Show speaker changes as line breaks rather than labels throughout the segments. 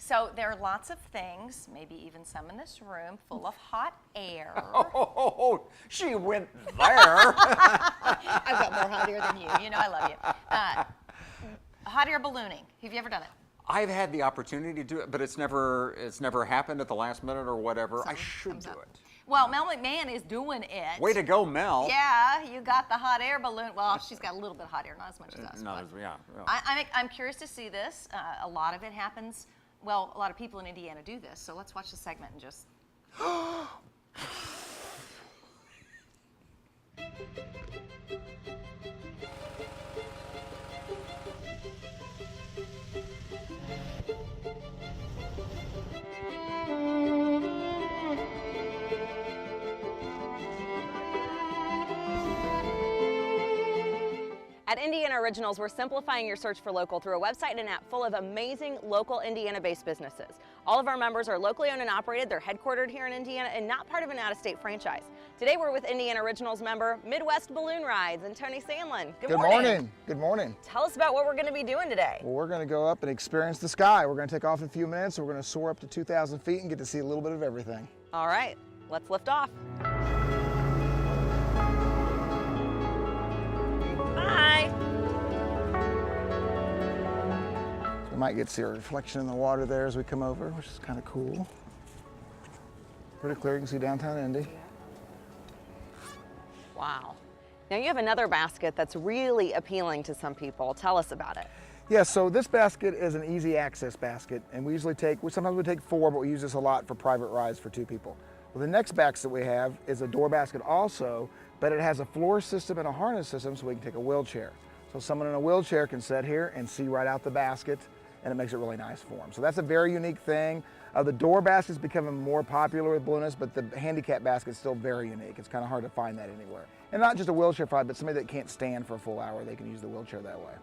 So there are lots of things, maybe even some in this room, full of hot air.
Oh, she went there.
I've got more hot air than you. You know I love you. Hot air ballooning. Have you ever done it?
I've had the opportunity to do it, but it's never happened at the last minute or whatever. I should do it.
Well, Mel McMahon is doing it.
Way to go, Mel.
Yeah, you got the hot air balloon. Well, she's got a little bit of hot air, not as much as us.
No,
but
yeah.
I'm curious to see this. A lot of it happens. Well, a lot of people in Indiana do this, so let's watch the segment and just.
At Indiana Originals, we're simplifying your search for local through a website and an app full of amazing local Indiana-based businesses. All of our members are locally owned and operated. They're headquartered here in Indiana and not part of an out-of-state franchise. Today we're with Indiana Originals member Midwest Balloon Rides and Tony Sandlin. Good morning.
Good morning.
Tell us about what we're going to be doing today.
Well, we're going to go up and experience the sky. We're going to take off in a few minutes. We're going to soar up to 2,000 feet and get to see a little bit of everything.
All right, let's lift off. Bye.
We might get to see a reflection in the water there as we come over, which is kind of cool. Pretty clear. You can see downtown Indy.
Wow. Now you have another basket that's really appealing to some people. Tell us about it.
Yeah, so this basket is an easy access basket, and sometimes we take 4, but we use this a lot for private rides for 2 people. Well, the next basket we have is a door basket also, but it has a floor system and a harness system so we can take a wheelchair. So someone in a wheelchair can sit here and see right out the basket, and it makes it really nice for them. So that's a very unique thing. The door basket's becoming more popular with balloonists, but the handicap basket's still very unique. It's kind of hard to find that anywhere. And not just a wheelchair ride, but somebody that can't stand for a full hour, they can use the wheelchair that way.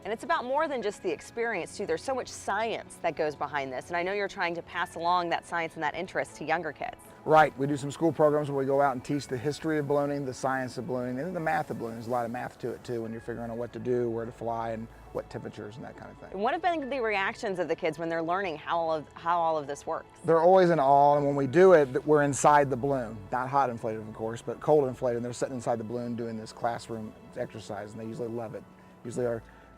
And it's about more than just the experience, too. There's so much science that goes behind this, and I know you're trying to pass along that science and that interest to younger kids.
Right. We do some school programs where we go out and teach the history of ballooning, the science of ballooning, and the math of ballooning. There's a lot of math to it, too, when you're figuring out what to do, where to fly, and what temperatures and that kind of thing.
And what have been the reactions of the kids when they're learning how all of this works?
They're always in awe, and when we do it, we're inside the balloon. Not hot inflated, of course, but cold inflated, and they're sitting inside the balloon doing this classroom exercise, and they usually love it.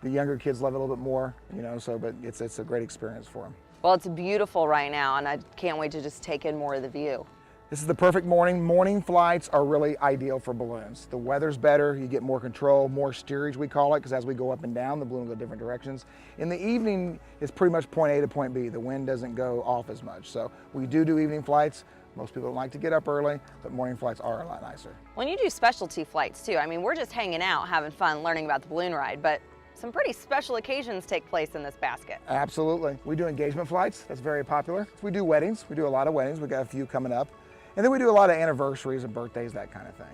The younger kids love it a little bit more, but it's a great experience for them.
Well, it's beautiful right now, and I can't wait to just take in more of the view.
This is the perfect morning. Morning flights are really ideal for balloons. The weather's better, you get more control, more steerage we call it, because as we go up and down, the balloon will go different directions. In the evening, it's pretty much point A to point B. The wind doesn't go off as much. So we do evening flights. Most people don't like to get up early, but morning flights are a lot nicer.
When you do specialty flights too, I mean, we're just hanging out, having fun, learning about the balloon ride, but some pretty special occasions take place in this basket.
Absolutely. We do engagement flights. That's very popular. We do weddings. We do a lot of weddings. We got a few coming up. And then we do a lot of anniversaries and birthdays, that kind of thing.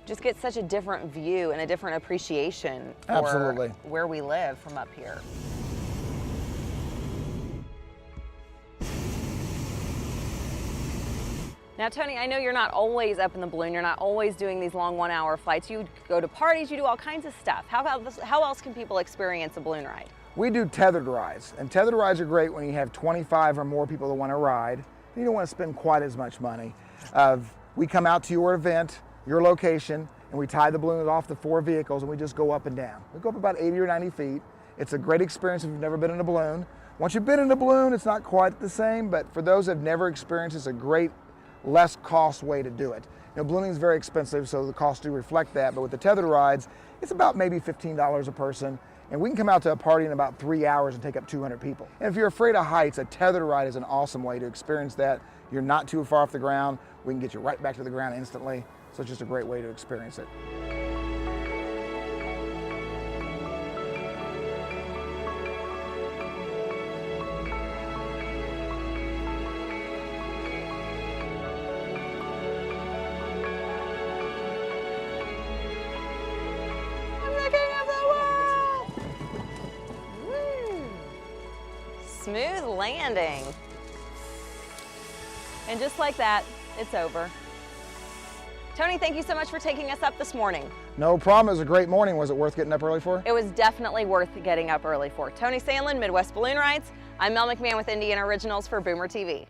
Just get such a different view and a different appreciation for
Absolutely.
Where we live from up here. Now, Tony, I know you're not always up in the balloon. You're not always doing these long 1-hour flights. You go to parties, you do all kinds of stuff. How else can people experience a balloon ride?
We do tethered rides, and tethered rides are great when you have 25 or more people that want to ride. You don't want to spend quite as much money. We come out to your event, your location, and we tie the balloons off the 4 vehicles, and we just go up and down. We go up about 80 or 90 feet. It's a great experience if you've never been in a balloon. Once you've been in a balloon, it's not quite the same, but for those that have never experienced, it's a great, less cost way to do it. Ballooning is very expensive, so the costs do reflect that, but with the tethered rides, it's about maybe $15 a person, and we can come out to a party in about 3 hours and take up 200 people. And if you're afraid of heights, a tethered ride is an awesome way to experience that. You're not too far off the ground. We can get you right back to the ground instantly, so it's just a great way to experience it.
Smooth landing. And just like that, it's over. Tony, thank you so much for taking us up this morning.
No problem. It was a great morning. Was it worth getting up early for?
It was definitely worth getting up early for. Tony Sandlin, Midwest Balloon Rides. I'm Mel McMahon with Indiana Originals for Boomer TV.